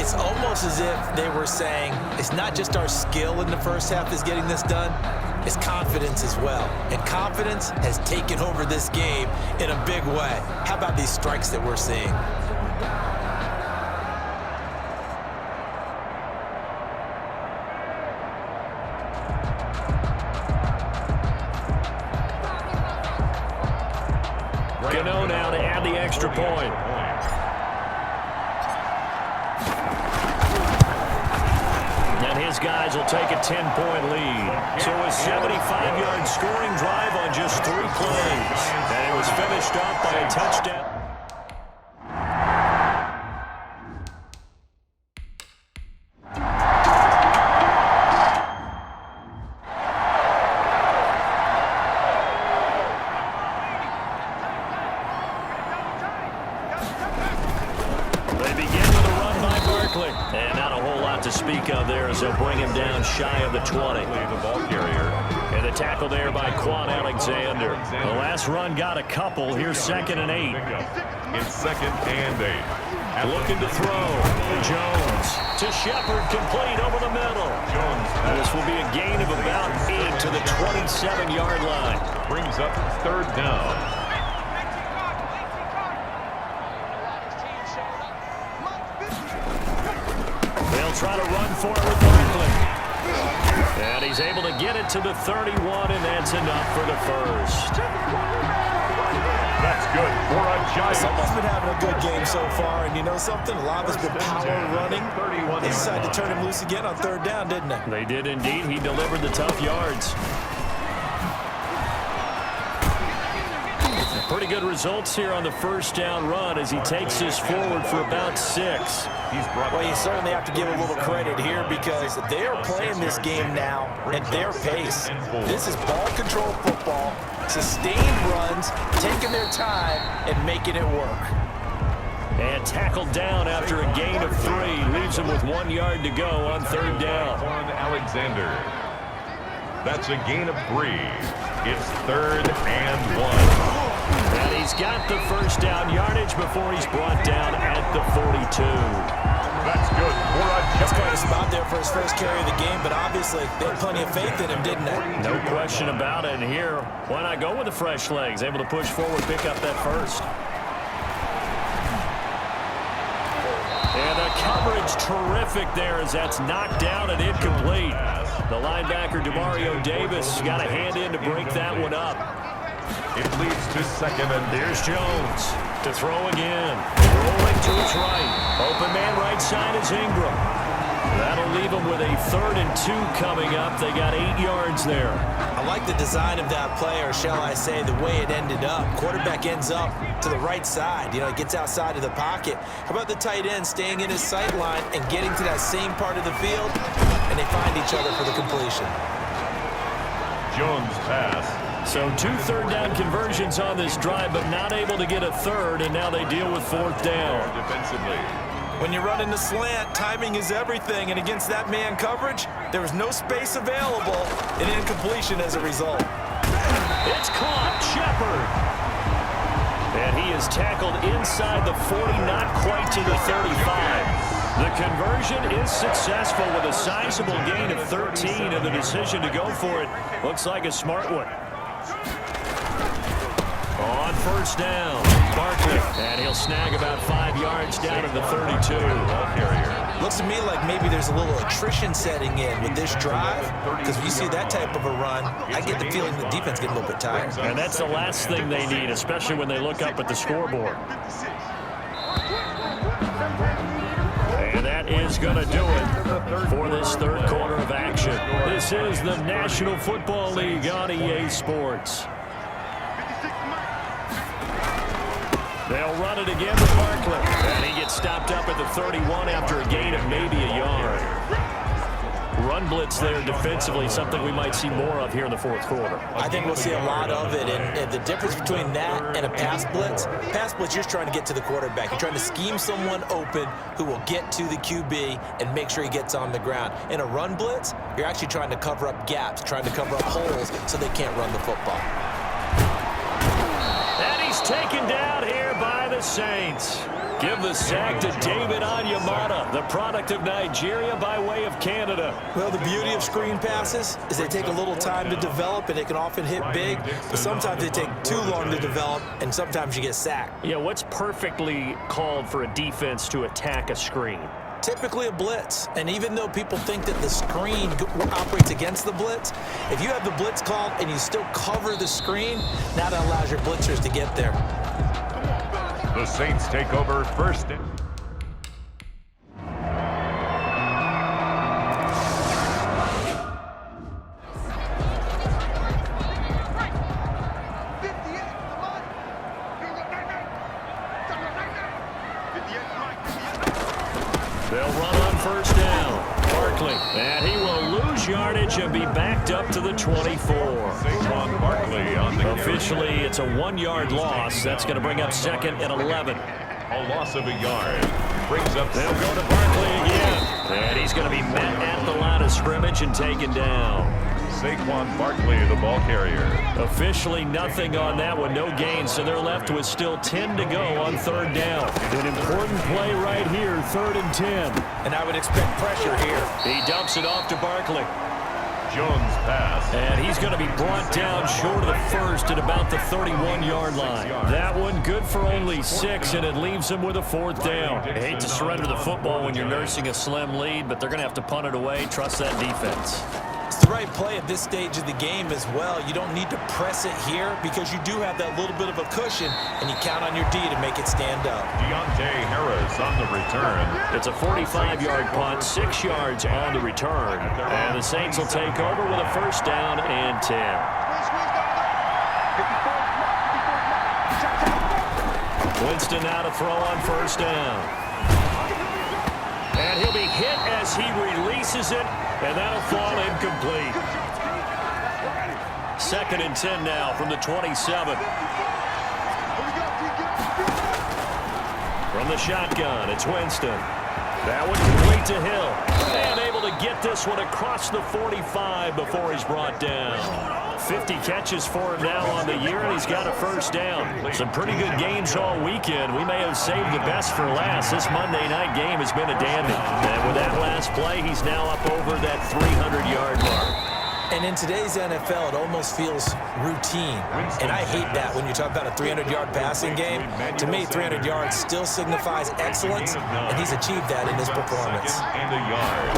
It's almost as if they were saying, it's not just our skill in the first half that's getting this done, it's confidence as well. And confidence has taken over this game in a big way. How about these strikes that we're seeing? Gano now to add the extra point. And his guys will take a 10-point lead. So a 75-yard scoring drive on just 3 plays. And it was finished off by a touchdown. And not a whole lot to speak of there as they'll bring him down shy of the 20. The ball carrier. And the tackle there by Quan Alexander. The last run got a couple. Here's 2nd and 8. In 2nd and 8. Looking to throw. Jones to Shepard, complete over the middle. Jones. This will be a gain of about 8 to the 27-yard line. Brings up 3rd down. Try to run for it with Barkley. And he's able to get it to the 31, and that's enough for the first. That's good for a Giant. Someone's been having a good game so far, and you know something? A lot of it's been power running. They decided to turn him loose again on 3rd down, didn't they? They did indeed. He delivered the tough yards. Pretty good results here on the 1st down run as he takes this forward for about 6. Well, you certainly have to give a little credit here because they are playing this game now at their pace. This is ball control football, sustained runs, taking their time and making it work. And tackled down after a gain of 3. Leaves him with 1 yard to go on 3rd down. Quan Alexander. That's a gain of 3. It's 3rd and 1. And he's got the 1st down yardage before he's brought down at the 42. That's good for a Giant. That's quite a spot there for his first carry of the game, but obviously they had plenty of faith in him, didn't they? No question about it. And here, why not go with the fresh legs? Able to push forward, pick up that first. And the coverage terrific there as that's knocked down and incomplete. The linebacker, Demario Davis, got a hand in to break that one up. It leads to 2nd and There's Jones to throw again. Rolling to his right. Open man right side is Ingram. That'll leave him with a 3rd and 2 coming up. They got 8 yards there. I like the design of that play, or shall I say the way it ended up. Quarterback ends up to the right side. You know, it gets outside of the pocket. How about the tight end staying in his sight line and getting to that same part of the field, and they find each other for the completion. Jones pass. So 2 3rd down conversions on this drive, but not able to get a 3rd, and now they deal with 4th down. Defensively. When you're running the slant, timing is everything, and against that man coverage, there was no space available, and incompletion as a result. It's caught, Shepard. And he is tackled inside the 40, not quite to the 35. The conversion is successful with a sizable gain of 13, and the decision to go for it looks like a smart one. On 1st down, Barkley, and he'll snag about 5 yards down to the 32. Looks to me like maybe there's a little attrition setting in with this drive, because when you see that type of a run, I get the feeling the defense getting a little bit tired. And that's the last thing they need, especially when they look up at the scoreboard. And that is going to do it for this 3rd quarter of action. This is the National Football League on EA Sports. They'll run it again with Barkley. And he gets stopped up at the 31 after a gain of maybe a yard. Run blitz there defensively, something we might see more of here in the 4th quarter. I think we'll see a lot of it, and the difference between that and a pass blitz, you're just trying to get to the quarterback. You're trying to scheme someone open who will get to the QB and make sure he gets on the ground. In a run blitz, you're actually trying to cover up gaps, trying to cover up holes so they can't run the football. And he's taken down here by the Saints. Give the sack to David Onyemata, the product of Nigeria by way of Canada. Well, the beauty of screen passes is they take a little time to develop, and they can often hit big, but sometimes they take too long to develop, and sometimes you get sacked. Yeah, what's perfectly called for a defense to attack a screen? Typically a blitz, and even though people think that the screen operates against the blitz, if you have the blitz called and you still cover the screen, now that allows your blitzers to get there. The Saints take over first. They'll run on first down. Barkley, and he will lose yardage and be backed up to the 24. Saquon Barkley on the Officially, it's a 1-yard loss. That's going to bring up second and 11. A loss of a yard brings up. They'll go to Barkley again. And he's going to be met at the line of scrimmage and taken down. Saquon Barkley, the ball carrier. Officially nothing on that one, no gain, so they're left with still 10 to go on third down. An important play right here, 3rd and 10. And I would expect pressure here. He dumps it off to Barkley. Jones pass. And he's going to be brought down short of the first at about the 31-yard line. That one good for only 6, and it leaves him with a 4th down. I hate to surrender the football when you're nursing a slim lead, but they're going to have to punt it away. Trust that defense. It's the right play at this stage of the game as well. You don't need to press it here because you do have that little bit of a cushion, and you count on your D to make it stand up. Deontay Harris on the return. It's a 45-yard punt, 6 yards on the return. And the Saints will take over with a first down and 10. Winston now to throw on first down. And he'll be hit as he releases it, and that'll fall incomplete. 2nd and 10 now from the 27. From the shotgun, it's Winston. That one complete to Hill. And able to get this one across the 45 before he's brought down. 50 catches for him now on the year, and he's got a first down. Some pretty good games all weekend. We may have saved the best for last. This Monday night game has been a dandy. And with that last play, he's now up over that 300-yard mark. And in today's NFL, it almost feels routine. And I hate that when you talk about a 300-yard passing game. To me, 300 yards still signifies excellence, and he's achieved that in his performance. And a yard.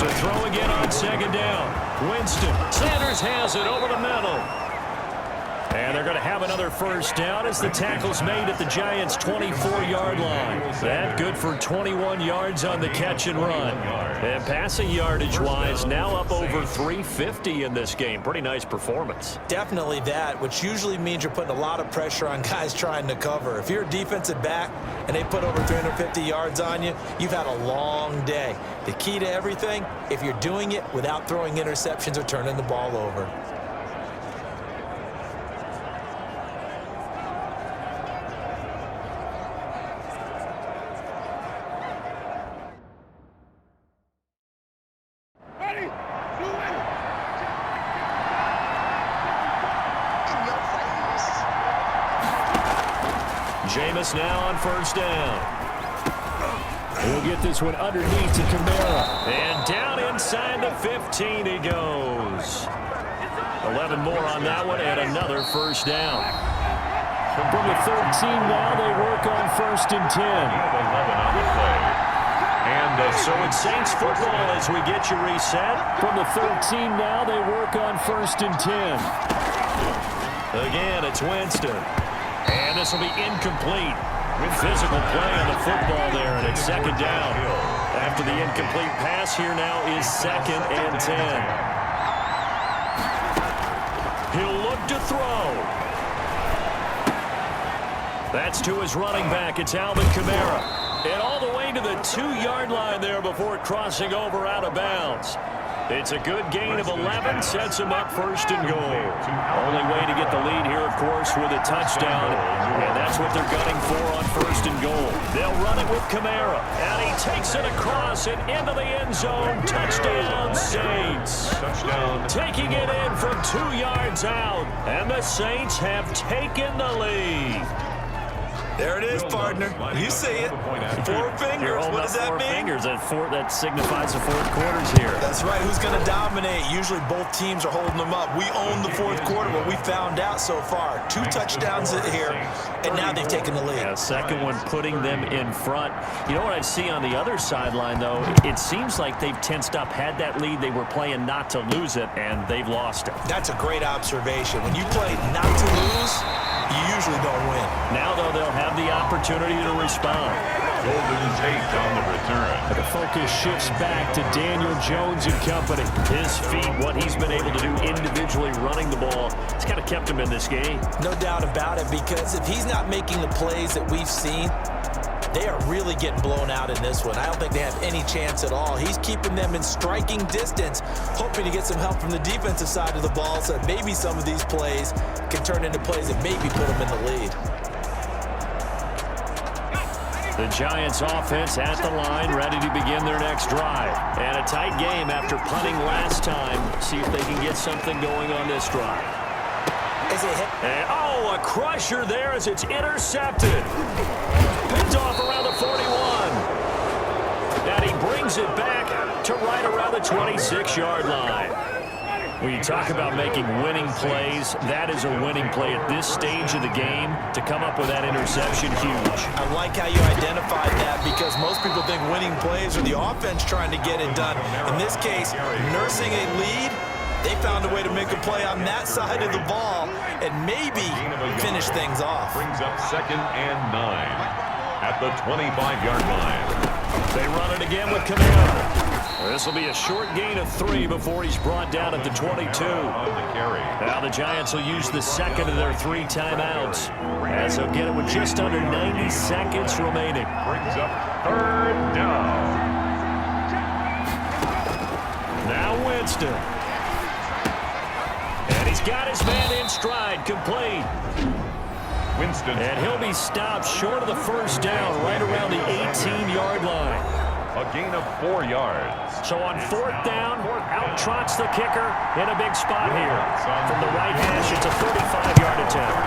To throw again on 2nd down. Winston. Sanders has it over the middle. And they're going to have another first down as the tackle's made at the Giants' 24-yard line. That good for 21 yards on the catch and run. And passing yardage-wise, now up over 350 in this game. Pretty nice performance. Definitely that, which usually means you're putting a lot of pressure on guys trying to cover. If you're a defensive back and they put over 350 yards on you, you've had a long day. The key to everything, if you're doing it without throwing interceptions or turning the ball over. Jameis now on first down. He'll get this one underneath to Kamara. And down inside the 15 he goes. 11 more on that one and another first down. From the 13 now, they work on 1st and 10. 11 on the play. And so it's Saints football as we get you reset. From the 13 now, they work on 1st and 10. Again, it's Winston. And this will be incomplete. Physical play on the football there, and it's 2nd down. After the incomplete pass, here now is 2nd and 10. He'll look to throw. That's to his running back. It's Alvin Kamara. And all the way to the 2-yard line there before crossing over out of bounds. It's a good gain of 11, sets him up 1st and goal. Only way to get the lead here, of course, with a touchdown. And that's what they're gunning for on 1st and goal. They'll run it with Kamara. And he takes it across and into the end zone. Touchdown, Saints. touchdown. Taking it in from 2 yards out. And the Saints have taken the lead. There it is, partner. You see it. 4 fingers. What does that mean? Fingers. That signifies the fourth quarter's here. That's right. Who's going to dominate? Usually both teams are holding them up. We own the fourth quarter, what we found out so far. 2 touchdowns here, and now they've taken the lead. Yeah, second one putting them in front. You know what I see on the other sideline, though? It seems like they've tensed up, had that lead. They were playing not to lose it, and they've lost it. That's a great observation. When you play not to lose, you usually don't win. Now, though, they'll have the opportunity to respond. Golden Tate on the return. The focus shifts back to Daniel Jones and company. His feet, what he's been able to do individually running the ball, it's kind of kept him in this game. No doubt about it, because if he's not making the plays that we've seen, they are really getting blown out in this one. I don't think they have any chance at all. He's keeping them in striking distance, hoping to get some help from the defensive side of the ball so that maybe some of these plays can turn into plays that maybe put them in the lead. The Giants offense at the line, ready to begin their next drive. And a tight game after punting last time. See if they can get something going on this drive. Is it hit? And, a crusher there as it's intercepted. Picked off around the 41. And he brings it back to right around the 26-yard line. When you talk about making winning plays, that is a winning play at this stage of the game. To come up with that interception, huge. I like how you identified that, because most people think winning plays are the offense trying to get it done. In this case, nursing a lead, they found a way to make a play on that side of the ball and maybe finish things off. Brings up 2nd and 9 at the 25-yard line. They run it again with Camaro. This will be a short gain of 3 before he's brought down at the 22. Now the Giants will use the second of their 3 timeouts, as they'll get it with just under 90 seconds remaining. Brings up 3rd down. Now Winston. And he's got his man in stride, complete. Winston. And he'll be stopped short of the first down, right around the 18-yard line. A gain of 4 yards. So on 4th down, out trots the kicker in a big spot here. From the right hash, it's a 35-yard attempt.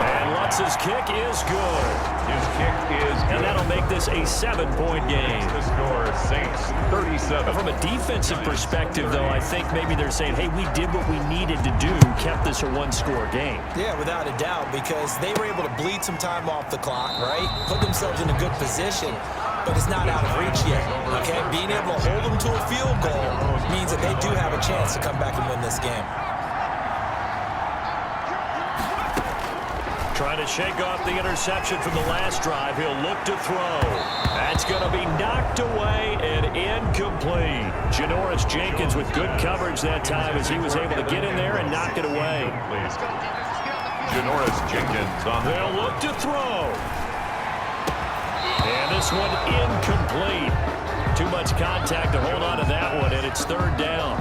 And Lutz's kick is good. His kick is good. And that'll make this a 7-point game. The score, Saints 37. From a defensive perspective, though, I think maybe they're saying, hey, we did what we needed to do, kept this a 1-score game. Yeah, without a doubt, because they were able to bleed some time off the clock, right? Put themselves in a good position. But it's not out of reach yet, okay? Being able to hold them to a field goal means that they do have a chance to come back and win this game. Trying to shake off the interception from the last drive. He'll look to throw. That's going to be knocked away and incomplete. Janoris Jenkins with good coverage that time as he was able to get in there and knock it away. Janoris Jenkins on the... They'll look to throw. And this one incomplete. Too much contact to hold on to that one, and it's 3rd down.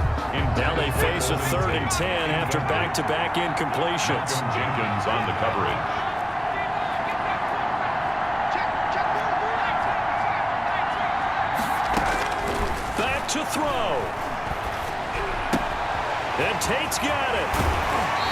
Now they face a 3rd and 10 after back-to-back incompletions. Jenkins on the coverage. Back to throw. And Tate's got it.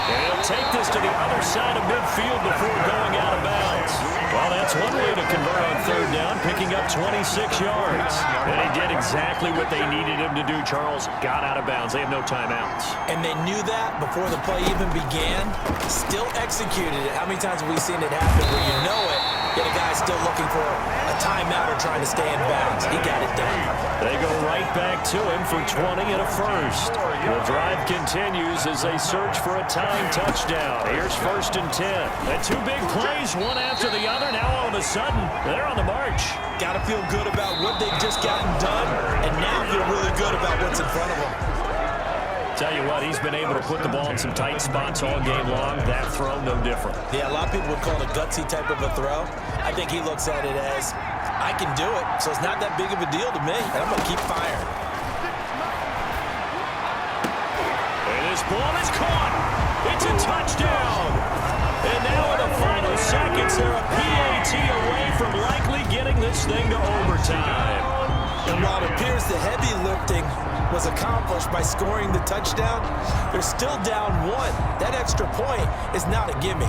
And he'll take this to the other side of midfield before going out of bounds. Well, that's one way to convert on 3rd down, picking up 26 yards. And he did exactly what they needed him to do, Charles. Got out of bounds. They have no timeouts. And they knew that before the play even began, still executed it. How many times have we seen it happen where you know it, yet a guy's still looking for a timeout or trying to stay in bounds? He got it done. They go right back to him for 20 and a first. The drive continues as they search for a tying touchdown. Here's 1st and 10. And 2 big plays, one after the other. Now all of a sudden, they're on the march. Got to feel good about what they've just gotten done, and now feel really good about what's in front of them. Tell you what, he's been able to put the ball in some tight spots all game long. That throw, no different. Yeah, a lot of people would call it a gutsy type of a throw. I think he looks at it as, I can do it, so it's not that big of a deal to me, and I'm going to keep firing. And this ball is caught. It's a touchdown. And now in the final seconds, they're a PAT away from likely getting this thing to overtime. And while it appears the heavy lifting was accomplished by scoring the touchdown, they're still down 1. That extra point is not a gimme.